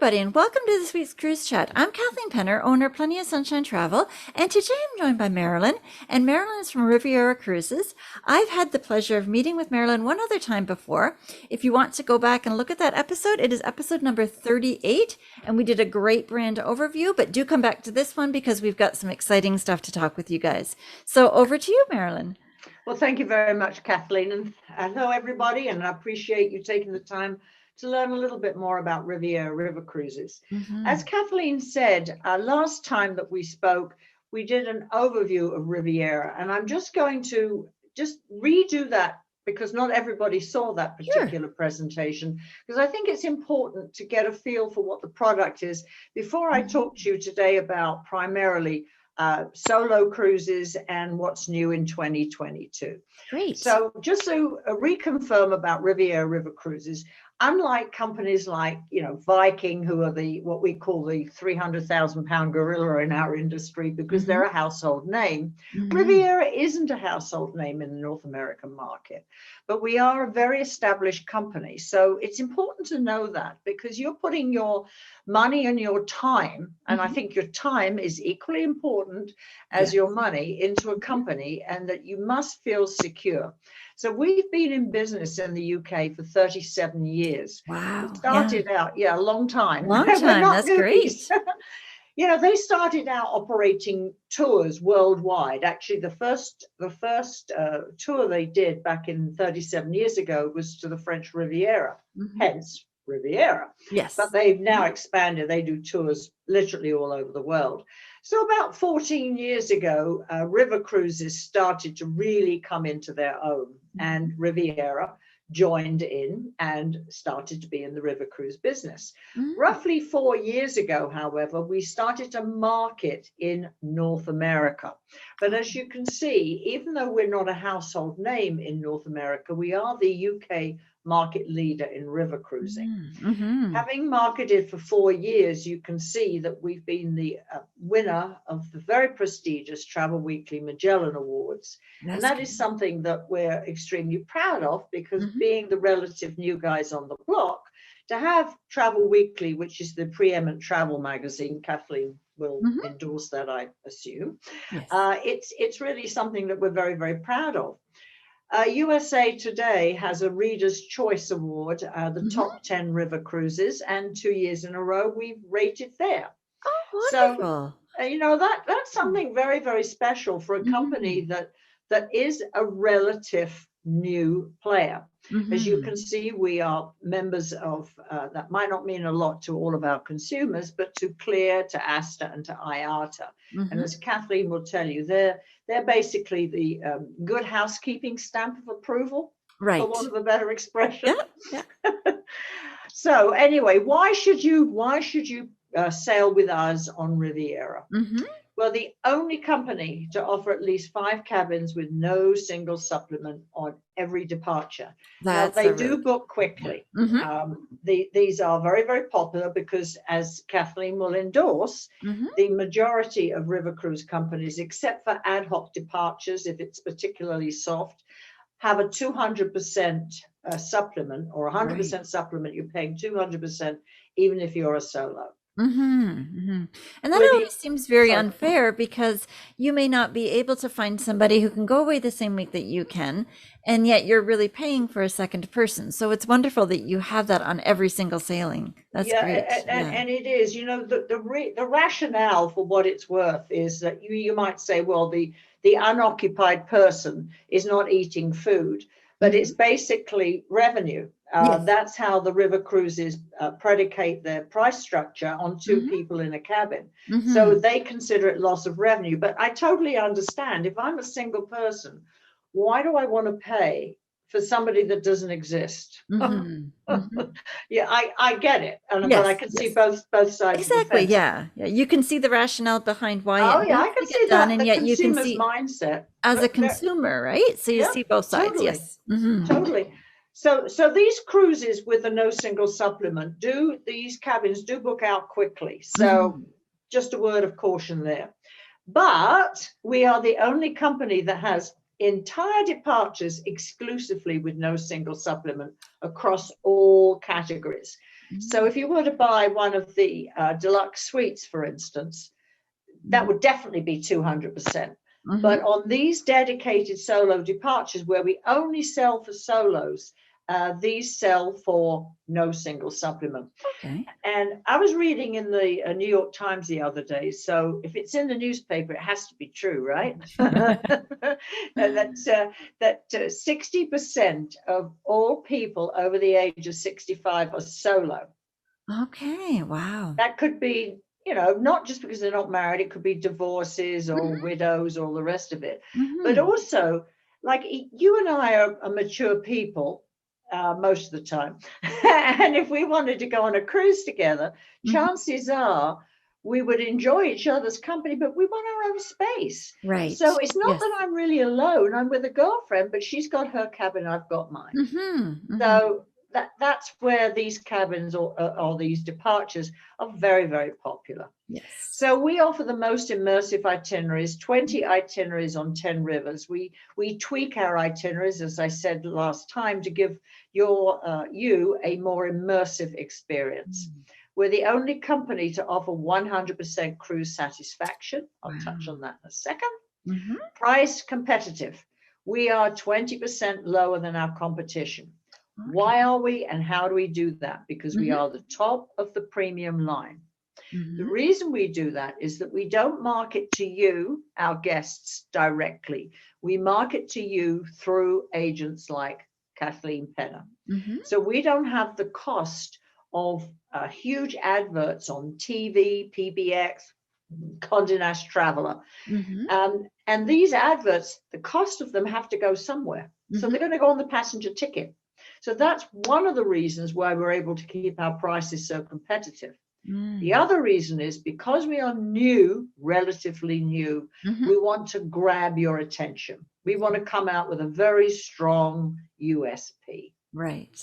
everybody, and welcome to this week's Cruise Chat. I'm Kathleen Penner, owner of Plenty of Sunshine Travel, and today I'm joined by Marilyn, and Marilyn is from Riviera Cruises. I've had the pleasure of meeting with Marilyn one other time before. If you want to go back and look at that episode, it is episode number 38, and we did a great brand overview, but do come back to this one because we've got some exciting stuff to talk with you guys. So over to you, Marilyn. Well, thank you very much, Kathleen, and hello, everybody, and I appreciate you taking the time to learn a little bit more about Riviera River Cruises. As Kathleen said, last time that we spoke, we did an overview of Riviera, and I'm just going to redo that because not everybody saw that particular presentation, because I think it's important to get a feel for what the product is before I talk to you today about primarily solo cruises and what's new in 2022. Great. So just to reconfirm about Riviera River Cruises, unlike companies like, Viking, who are what we call the 300,000-pound gorilla in our industry because they're a household name, Riviera isn't a household name in the North American market, but we are a very established company. So it's important to know that because you're putting your money and your time, and I think your time is equally important as your money, into a company, and that you must feel secure. So we've been in business in the UK for 37 years. Wow. We started out, a long time. Long time, that's great. They started out operating tours worldwide. Actually, the first tour they did back in 37 years ago was to the French Riviera, hence Riviera. Yes. But they've now expanded. They do tours literally all over the world. So about 14 years ago, River Cruises started to really come into their own, and Riviera joined in and started to be in the river cruise business. Roughly 4 years ago, however, we started to market in North America. But as you can see, even though we're not a household name in North America, we are the UK market leader in river cruising. Having marketed for 4 years, you can see that we've been the winner of the very prestigious Travel Weekly Magellan Awards. And that is something that we're extremely proud of because being the relative new guys on the block, to have Travel Weekly, which is the preeminent travel magazine, Kathleen will endorse that, I assume. Yes. It's really something that we're very, very proud of. USA Today has a Reader's Choice Award, the top 10 river cruises, and 2 years in a row we've rated there. Oh, wonderful. So, that's something very, very special for a company that is a relative new player. As you can see, we are members of, that might not mean a lot to all of our consumers, but to CLEAR, to ASTA, and to IATA. And as Kathleen will tell you, they're basically the good housekeeping stamp of approval, for want of a better expression. Yeah. So anyway, why should you sail with us on Riviera? Well, the only company to offer at least 5 cabins with no single supplement on every departure. Now, they do book quickly. These are very, very popular because, as Kathleen will endorse, the majority of river cruise companies, except for ad hoc departures, if it's particularly soft, have a 200% supplement or 100% supplement. You're paying 200% even if you're a solo. And that always seems very unfair because you may not be able to find somebody who can go away the same week that you can, and yet you're really paying for a second person. So it's wonderful that you have that on every single sailing. That's great. And it is, the rationale for what it's worth is that you might say, well, the unoccupied person is not eating food, but it's basically revenue. That's how the river cruises predicate their price structure on 2 people in a cabin. So they consider it loss of revenue. But I totally understand. If I'm a single person, why do I want to pay for somebody that doesn't exist? Yeah, I get it. But I can see both sides. Exactly. Of the fence. Yeah. You can see the rationale behind why I can see that. And yet you can see mindset as a consumer, right? So you see both sides. Totally. Yes. Totally. So these cruises with a no single supplement these cabins do book out quickly. So just a word of caution there. But we are the only company that has entire departures exclusively with no single supplement across all categories. So if you were to buy one of the deluxe suites, for instance, that would definitely be 200%. But on these dedicated solo departures where we only sell for solos, these sell for no single supplement. Okay. And I was reading in the New York Times the other day, so if it's in the newspaper, it has to be true, right? that 60% of all people over the age of 65 are solo. Okay. Wow. That could be, not just because they're not married, it could be divorces or widows or the rest of it. But also, like you and I are mature people most of the time. And if we wanted to go on a cruise together, chances are we would enjoy each other's company, but we want our own space. Right. So it's not that I'm really alone. I'm with a girlfriend, but she's got her cabin, I've got mine. So that's where these cabins or these departures are very, very popular. Yes. So we offer the most immersive itineraries, 20 itineraries on 10 rivers. We tweak our itineraries, as I said last time, to give you a more immersive experience. We're the only company to offer 100% cruise satisfaction. I'll touch on that in a second. Price competitive. We are 20% lower than our competition. Okay. Why are we and how do we do that? Because we are the top of the premium line. The reason we do that is that we don't market to you, our guests, directly. We market to you through agents like Kathleen Penner. So we don't have the cost of huge adverts on TV, PBX, Condé Nast Traveler. And these adverts, the cost of them have to go somewhere. So they're going to go on the passenger ticket. So that's one of the reasons why we're able to keep our prices so competitive. The other reason is because we are new, relatively new, we want to grab your attention. We want to come out with a very strong USP. Right.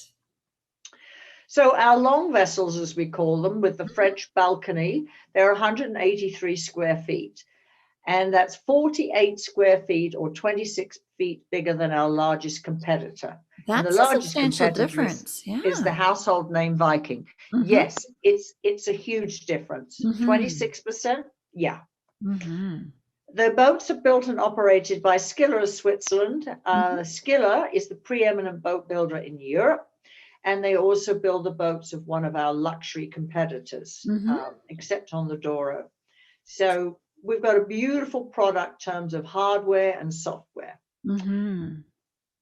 So our long vessels, as we call them, with the French balcony, they're 183 square feet. And that's 48 square feet or 26 feet bigger than our largest competitor. That's the largest a substantial difference. Is the household name Viking. Yes, it's a huge difference. 26%? Yeah. The boats are built and operated by Skiller of Switzerland. Skiller is the preeminent boat builder in Europe. And they also build the boats of one of our luxury competitors, except on the Douro. So we've got a beautiful product in terms of hardware and software.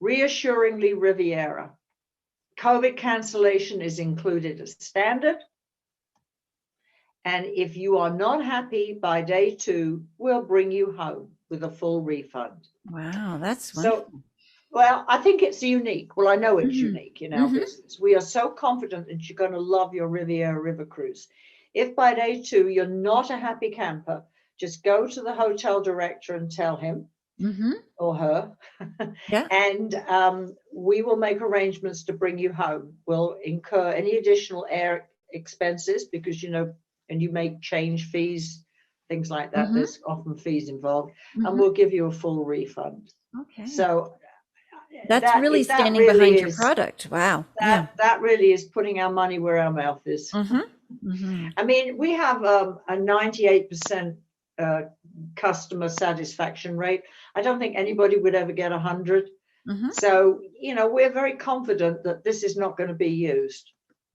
Reassuringly Riviera. COVID cancellation is included as standard. And if you are not happy by day 2, we'll bring you home with a full refund. Wow, that's wonderful. So, well, I think it's unique. Well, I know it's unique in our business. We are so confident that you're going to love your Riviera River Cruise. If by day 2 you're not a happy camper, just go to the hotel director and tell him or her, and we will make arrangements to bring you home. We'll incur any additional air expenses because, and you make change fees, things like that. There's often fees involved, and we'll give you a full refund. Okay. So that's really standing behind your product. Wow. That really is putting our money where our mouth is. I mean, we have a 98% customer satisfaction rate. I don't think anybody would ever get 100. So, we're very confident that this is not going to be used.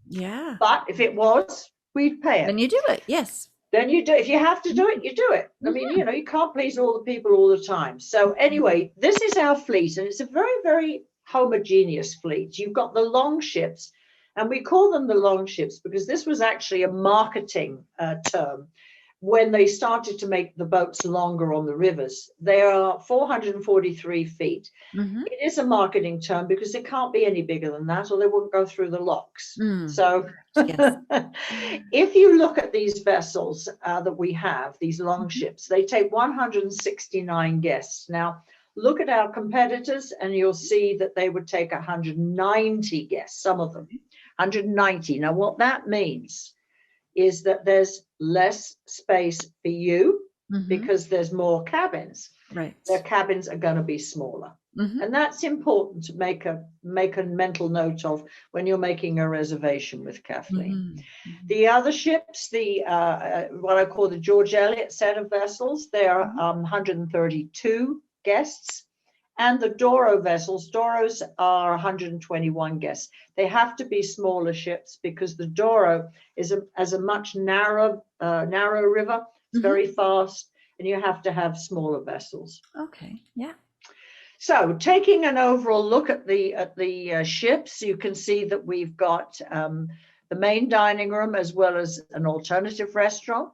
Yeah. But if it was, we'd pay it. Then you do it. Yes. Then you do. If you have to do it, you do it. I mean, you can't please all the people all the time. So anyway, this is our fleet, and it's a very, very homogeneous fleet. You've got the long ships, and we call them the long ships because this was actually a marketing term. When they started to make the boats longer on the rivers, they are 443 feet. It is a marketing term because they can't be any bigger than that or they wouldn't go through the locks. So if you look at these vessels that we have, these long ships, they take 169 guests. Now, look at our competitors and you'll see that they would take 190 guests, some of them, 190. Now, what that means is that there's less space for you because there's more cabins. Right. Their cabins are going to be smaller. And that's important to make a mental note of when you're making a reservation with Kathleen. The other ships, the what I call the George Eliot set of vessels, they are 132 guests. And the Douro vessels, Douros are 121 guests. They have to be smaller ships because the Douro is a much narrow river. It's very fast, and you have to have smaller vessels. Okay, yeah. So, taking an overall look at the ships, you can see that we've got the main dining room as well as an alternative restaurant.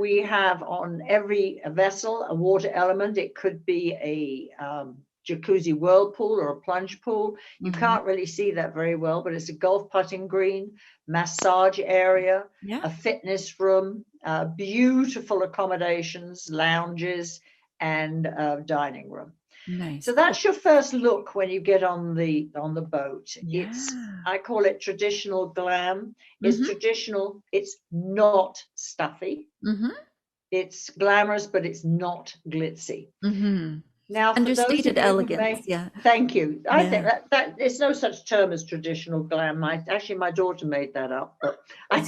We have on every vessel a water element. It could be a jacuzzi whirlpool or a plunge pool. You can't really see that very well, but it's a golf putting green, massage area, a fitness room, beautiful accommodations, lounges, and dining room. Nice. So that's your first look when you get on the boat. It's, I call it traditional glam. It's traditional. It's not stuffy. It's glamorous, but it's not glitzy. Now, for understated those elegance. Thank you. I think that there's no such term as traditional glam. Actually, my daughter made that up, but I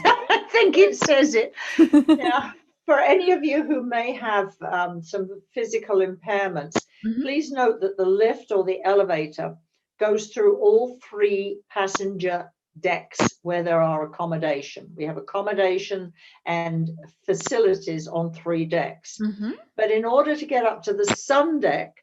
think it says it. Now, for any of you who may have some physical impairments, please note that the lift or the elevator goes through all 3 passenger decks where there are accommodation. We have accommodation and facilities on 3 decks. But in order to get up to the sun deck,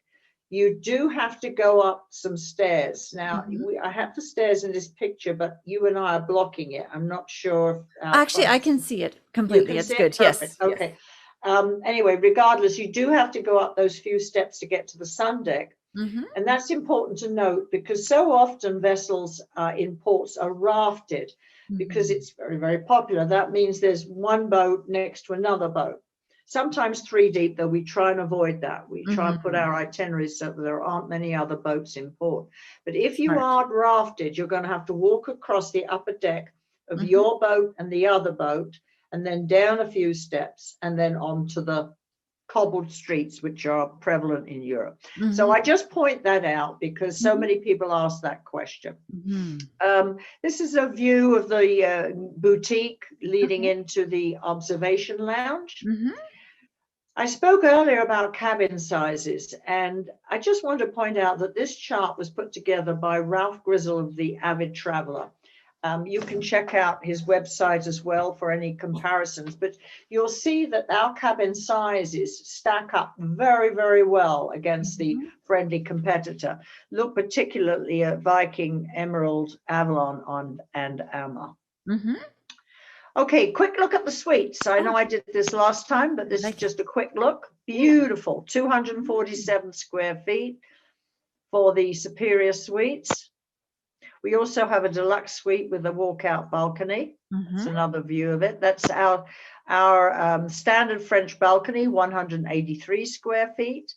you do have to go up some stairs. Now, I have the stairs in this picture, but you and I are blocking it. I'm not sure. If, actually, I can see it completely. It's good. Yes. Okay. Anyway, regardless, you do have to go up those few steps to get to the sun deck. And that's important to note because so often vessels in ports are rafted because it's very, very popular. That means there's one boat next to another boat, sometimes 3 deep, though we try and avoid that. We try and put our itineraries so that there aren't many other boats in port. But if you are rafted, you're going to have to walk across the upper deck of your boat and the other boat, and then down a few steps, and then onto the cobbled streets, which are prevalent in Europe. So I just point that out because so many people ask that question. This is a view of the boutique leading into the observation lounge. I spoke earlier about cabin sizes, and I just want to point out that this chart was put together by Ralph Grizzle of the Avid Traveler. You can check out his website as well for any comparisons, but you'll see that our cabin sizes stack up very, very well against the friendly competitor. Look particularly at Viking, Emerald, Avalon, and Alma. Okay, quick look at the suites. I know I did this last time, but this is just a quick look. Beautiful, 247 square feet for the superior suites. We also have a deluxe suite with a walkout balcony. That's another view of it. That's our standard French balcony, 183 square feet.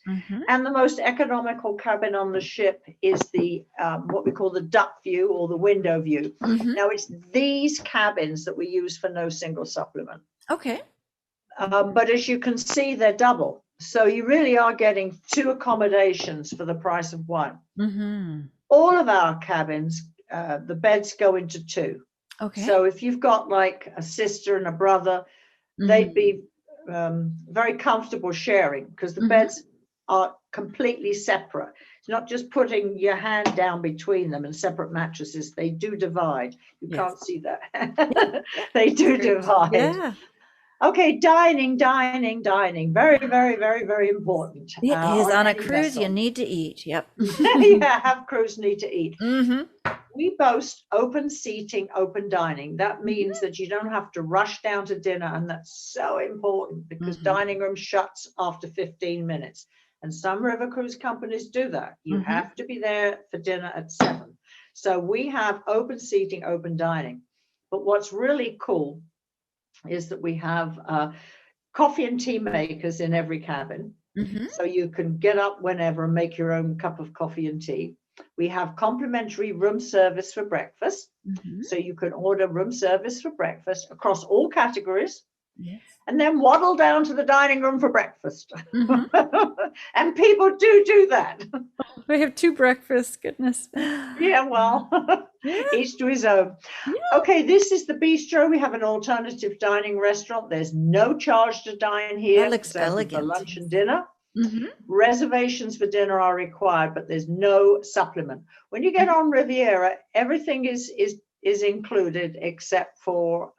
And the most economical cabin on the ship is the what we call the duck view or the window view. Now, it's these cabins that we use for no single supplement. Okay. But as you can see, they're double. So you really are getting 2 accommodations for the price of 1. All of our cabins, the beds go into 2. Okay. So if you've got like a sister and a brother, they'd be very comfortable sharing because the beds are completely separate. It's not just putting your hand down between them and separate mattresses. They do divide. You can't see that. They do divide. Yeah. Okay, dining. Very, very, very, very important. It is on a any cruise. vessel. You need to eat. Yep. Have crews need to eat. We boast open seating, open dining. That means that you don't have to rush down to dinner, and that's so important because dining room shuts after 15 minutes. And some river cruise companies do that. You have to be there for dinner at 7. So we have open seating, open dining. But what's really cool is that we have coffee and tea makers in every cabin. So you can get up whenever and make your own cup of coffee and tea. We have complimentary room service for breakfast. So you can order room service for breakfast across all categories. And then waddle down to the dining room for breakfast. And people do that. We have 2 breakfasts. Goodness. Yeah, well, Yeah. each to his own. Yeah. Okay, this is the bistro. We have an alternative dining restaurant. There's no charge to dine here. That looks It's open for elegant. lunch and dinner. Mm-hmm. Reservations for dinner are required, but there's no supplement. When you get on Riviera, everything is included except for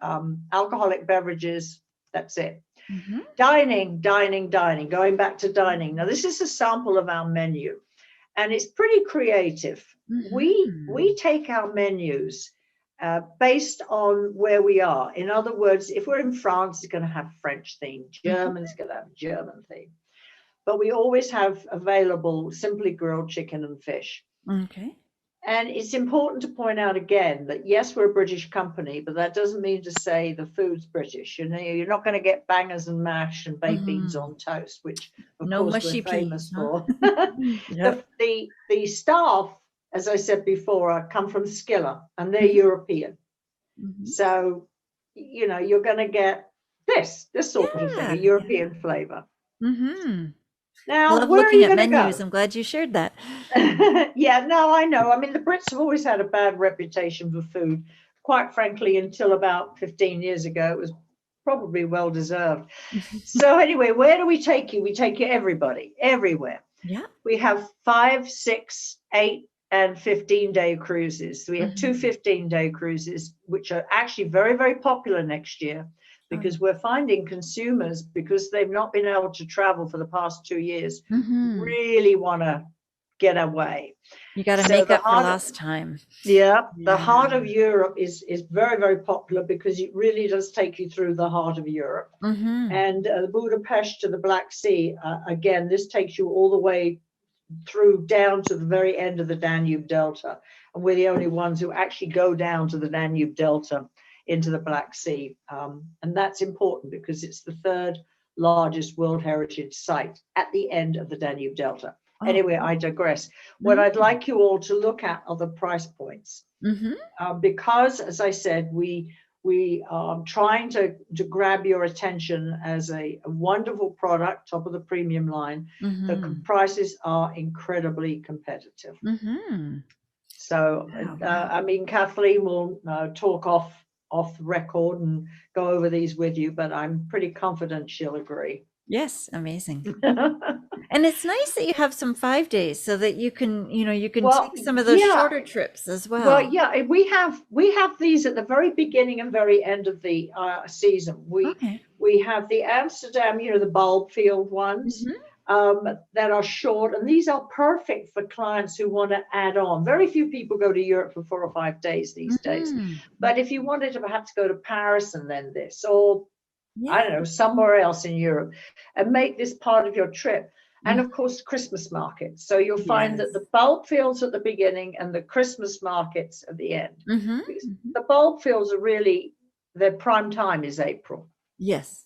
alcoholic beverages. That's it. Mm-hmm. Dining. Going back to dining. Now, this is a sample of our menu, and it's pretty creative. Mm-hmm. We take our menus based on where we are. In other words, if we're in France, it's going to have French theme. German's going to have German theme. But we always have available simply grilled chicken and fish. Okay. And it's important to point out again that, yes, we're a British company, but that doesn't mean to say the food's British. You know, you're not going to get bangers and mash and baked beans on toast, which, of No course, mushy we're famous peas, huh? for. Yep. The staff, as I said before, come from Skilla, and they're European. Mm-hmm. So, you know, you're going to get this sort of thing, a European flavor. Mm-hmm. Now, I love where looking are you at going to menus. go? I'm glad you shared that. Yeah, no, I know. I mean, the Brits have always had a bad reputation for food. Quite frankly, until about 15 years ago, it was probably well deserved. So anyway, where do we take you? We take you everywhere. Yeah. We have 5, 6, 8, and 15-day cruises. We have 2 15-day cruises, which are actually very, very popular next year, because we're finding consumers, because they've not been able to travel for the past 2 years, really want to get away. You got to make up for lost time. Yeah, the heart of Europe is very, very popular, because it really does take you through the heart of Europe. And the Budapest to the Black Sea, again, this takes you all the way through down to the very end of the Danube Delta. And we're the only ones who actually go down to the Danube Delta into the Black Sea. And that's important, because it's the 3rd largest World Heritage Site at the end of the Danube Delta. Anyway, I digress. What I'd like you all to look at are the price points. Because, as I said, we are trying to grab your attention as a wonderful product, top of the premium line. The prices are incredibly competitive. So, I mean, Kathleen will talk off the record and go over these with you, but I'm pretty confident she'll agree. Yes, amazing. And it's nice that you have some 5 days, so that you can take some of those shorter trips as well. Well, yeah, we have these at the very beginning and very end of the season. We have the Amsterdam, the bulb field ones that are short, and these are perfect for clients who want to add on. Very few people go to Europe for 4 or 5 days these days. But if you wanted to perhaps go to Paris and then this, or I don't know, somewhere else in Europe, and make this part of your trip. And of course, Christmas markets. So you'll find that the bulb fields at the beginning and the Christmas markets at the end. The bulb fields are really, their prime time is April. Yes.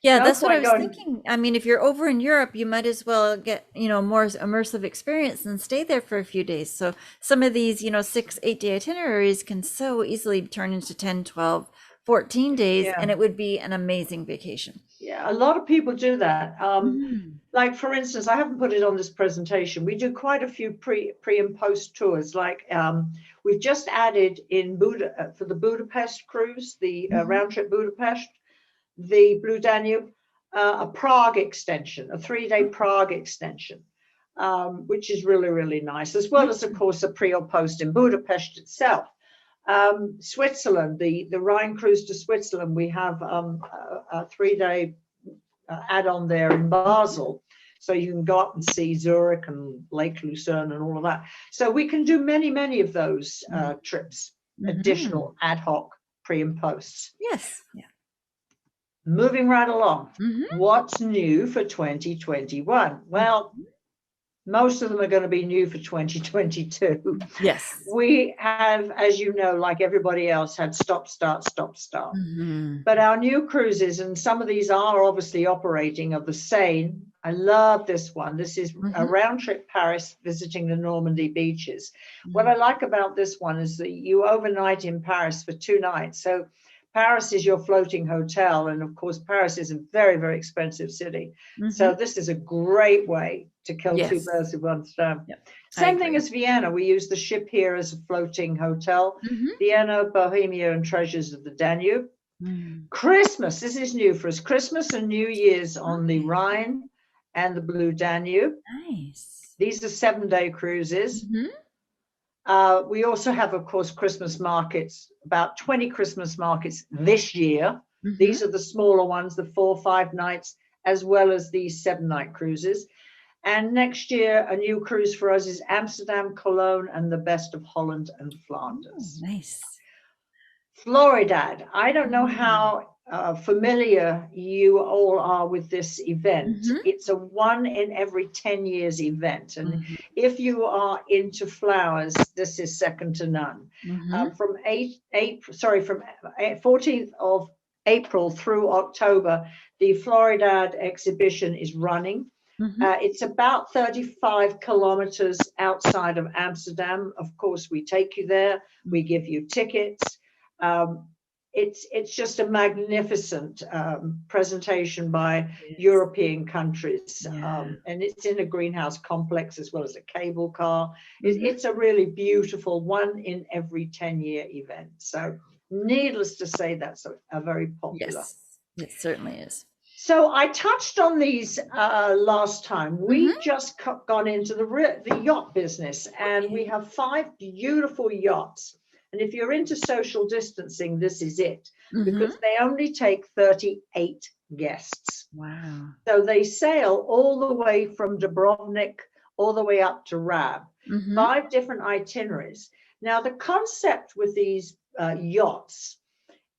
Yeah, that's what I was thinking. I mean, if you're over in Europe, you might as well get, more immersive experience and stay there for a few days. So some of these, 6, 8-day itineraries can so easily turn into 10, 12, 14 days, and it would be an amazing vacation. Yeah, a lot of people do that. Like, for instance, I haven't put it on this presentation. We do quite a few pre and post tours. Like, we've just added in for the Budapest cruise, the round trip Budapest, the Blue Danube, a Prague extension, a 3-day Prague extension, which is really, really nice, as well as, of course, a pre or post in Budapest itself. Switzerland, the Rhine cruise to Switzerland, we have a 3-day add-on there in Basel, so you can go up and see Zurich and Lake Lucerne and all of that. So we can do many of those trips, additional ad hoc pre and posts. Yes. Yeah. Moving right along. What's new for 2021? Well, most of them are going to be new for 2022. Yes. We have, as you know, like everybody else, had stop, start. But our new cruises, and some of these are obviously operating, of the Seine. I love this one. This is a round trip Paris, visiting the Normandy beaches. What I like about this one is that you overnight in Paris for 2 nights. So Paris is your floating hotel. And of course, Paris is a very, very expensive city. So this is a great way to kill two birds with one stone. Yep. Same thing as Vienna. We use the ship here as a floating hotel. Vienna, Bohemia, and Treasures of the Danube. Christmas, this is new for us. Christmas and New Year's on the Rhine and the Blue Danube. Nice. These are 7-day cruises. We also have, of course, Christmas markets, about 20 Christmas markets this year. These are the smaller ones, the 4 or 5 nights, as well as these 7-night cruises. And next year, a new cruise for us is Amsterdam, Cologne, and the best of Holland and Flanders. Oh, nice. Floridad. I don't know how familiar you all are with this event. It's a 1 in every 10 years event. And if you are into flowers, this is second to none. From 14th of April through October, the Floridad exhibition is running. It's about 35 kilometers outside of Amsterdam. Of course, we take you there. We give you tickets. It's just a magnificent presentation by European countries. And it's in a greenhouse complex as well as a cable car. It's a really beautiful 1 in every 10-year event. So needless to say, that's a very popular. Yes, it certainly is. So I touched on these last time. We just gone into the yacht business, and we have 5 beautiful yachts. And if you're into social distancing, this is it, because they only take 38 guests. Wow. So they sail all the way from Dubrovnik all the way up to Rab, 5 different itineraries. Now, the concept with these yachts,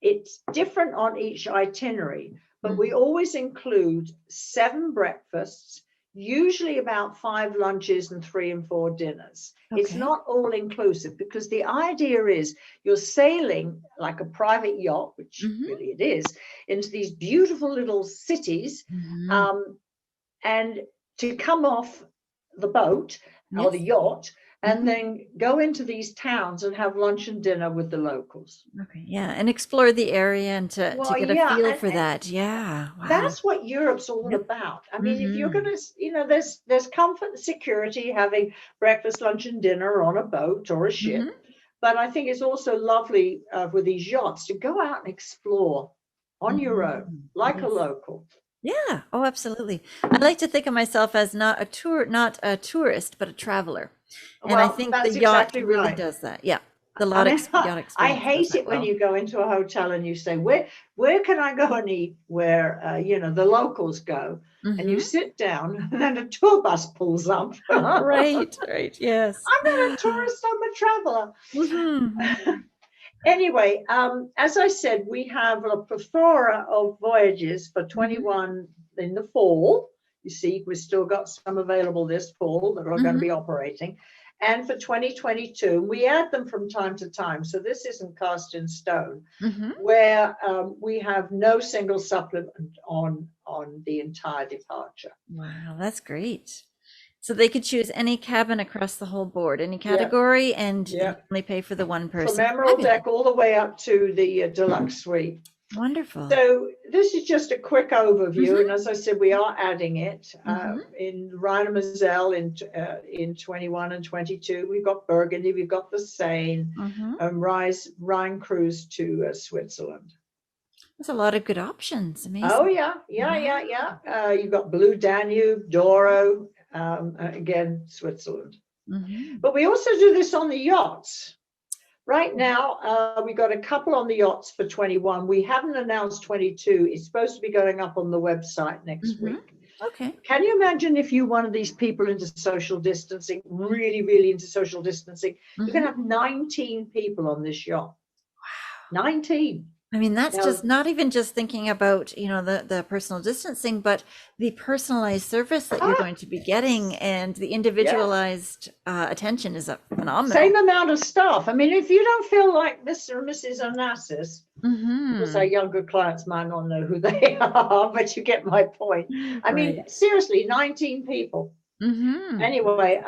it's different on each itinerary, but we always include 7 breakfasts, usually about 5 lunches and 3 and 4 dinners. It's not all inclusive, because the idea is you're sailing like a private yacht, which really it is, into these beautiful little cities, and to come off the boat or the yacht and then go into these towns and have lunch and dinner with the locals. Yeah, and explore the area and to get a feel for that. Yeah, wow. That's what Europe's all about. I mean, if you're going to, there's comfort and security having breakfast, lunch, and dinner on a boat or a ship. But I think it's also lovely with these yachts to go out and explore on your own, like a local. Yeah. Oh, absolutely. I like to think of myself as not a tourist, but a traveler. And I think the yacht really does that. Yeah. The yacht experience. I hate it when you go into a hotel and you say, where can I go and eat where, the locals go? And you sit down and then a tour bus pulls up. Right. Yes. I'm not a tourist, I'm a traveler. Anyway, as I said, we have a plethora of voyages for 21 in the fall. You see, we've still got some available this fall that are going to be operating. And for 2022, we add them from time to time. So this isn't cast in stone, where we have no single supplement on the entire departure. Wow, that's great. So they could choose any cabin across the whole board, any category, and you only pay for the one person. From Emerald Deck all the way up to the Deluxe Suite. Wonderful. So this is just a quick overview, and as I said, we are adding it in Rhine and Moselle in 21 and 22. We've got Burgundy, we've got the Seine, Rhine cruise to Switzerland. There's a lot of good options. Amazing. Oh yeah. You've got Blue Danube, Douro, again Switzerland. But we also do this on the yachts. Right now, we got a couple on the yachts for 21. We haven't announced 22. It's supposed to be going up on the website next week. Okay. Can you imagine if you're one of these people into social distancing, really, really into social distancing? You're going to have 19 people on this yacht. Wow. 19. I mean, that's just not even just thinking about, the personal distancing, but the personalized service that you're going to be getting, and the individualized attention is phenomenal. Same amount of staff. I mean, if you don't feel like Mr. and Mrs. Onassis, because our younger clients might not know who they are, but you get my point. I mean, seriously, 19 people. Anyway,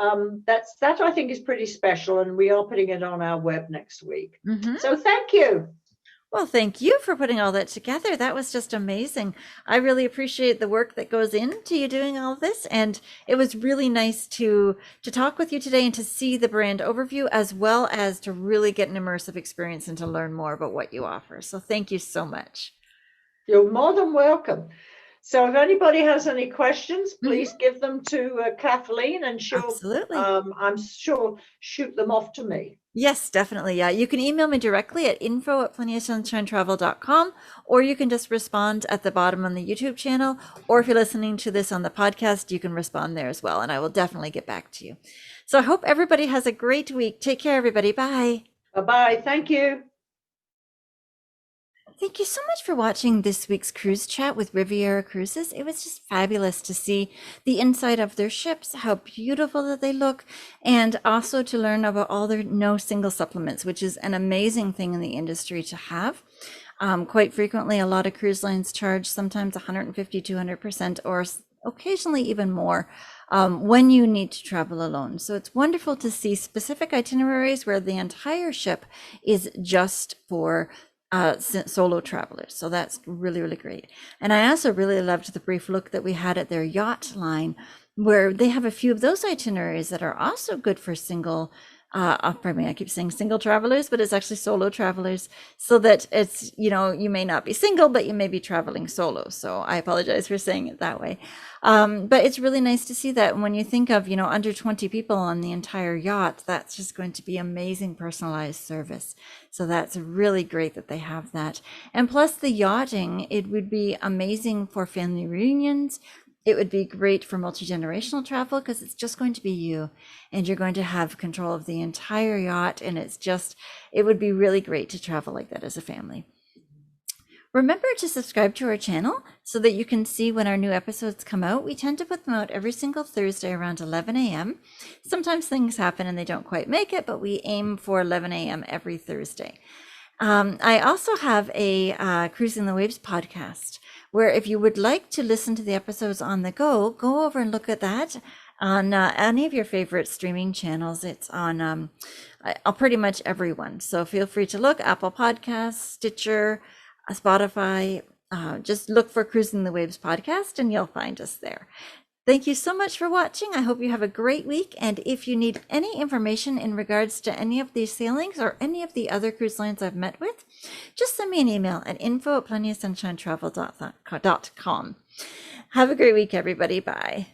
that I think is pretty special, and we are putting it on our web next week. So thank you. Well, thank you for putting all that together. That was just amazing. I really appreciate the work that goes into you doing all of this, and it was really nice to talk with you today and to see the brand overview, as well as to really get an immersive experience and to learn more about what you offer. So thank you so much. You're more than welcome. So if anybody has any questions, please give them to Kathleen, and she'll, Absolutely. I'm sure, shoot them off to me. Yes, definitely. Yeah. You can email me directly at info@plentyofsunshinetravel.com, or you can just respond at the bottom on the YouTube channel. Or if you're listening to this on the podcast, you can respond there as well. And I will definitely get back to you. So I hope everybody has a great week. Take care, everybody. Bye. Bye-bye. Thank you. Thank you so much for watching this week's cruise chat with Riviera Cruises. It was just fabulous to see the inside of their ships, how beautiful that they look, and also to learn about all their no single supplements, which is an amazing thing in the industry to have. Quite frequently, a lot of cruise lines charge sometimes 150, 200%, or occasionally even more when you need to travel alone. So it's wonderful to see specific itineraries where the entire ship is just for solo travelers. So that's really, really great. And I also really loved the brief look that we had at their yacht line, where they have a few of those itineraries that are also good for single, pardon me, I keep saying single travelers, but it's actually solo travelers, so that it's, you may not be single, but you may be traveling solo. So I apologize for saying it that way. But it's really nice to see that when you think of, under 20 people on the entire yacht, that's just going to be amazing personalized service. So that's really great that they have that. And plus the yachting, it would be amazing for family reunions. It would be great for multi-generational travel because it's just going to be you and you're going to have control of the entire yacht. And it would be really great to travel like that as a family. Remember to subscribe to our channel so that you can see when our new episodes come out. We tend to put them out every single Thursday around 11 a.m. Sometimes things happen and they don't quite make it, but we aim for 11 a.m. every Thursday. I also have a Cruising the Waves podcast, where if you would like to listen to the episodes on the go over and look at that on any of your favorite streaming channels. It's on pretty much everyone. So feel free to look, Apple Podcasts, Stitcher, Spotify. Just look for Cruising the Waves podcast and you'll find us there. Thank you so much for watching. I hope you have a great week. And if you need any information in regards to any of these sailings or any of the other cruise lines I've met with, just send me an email at info@plentyofsunshinetravel.com. Have a great week, everybody. Bye.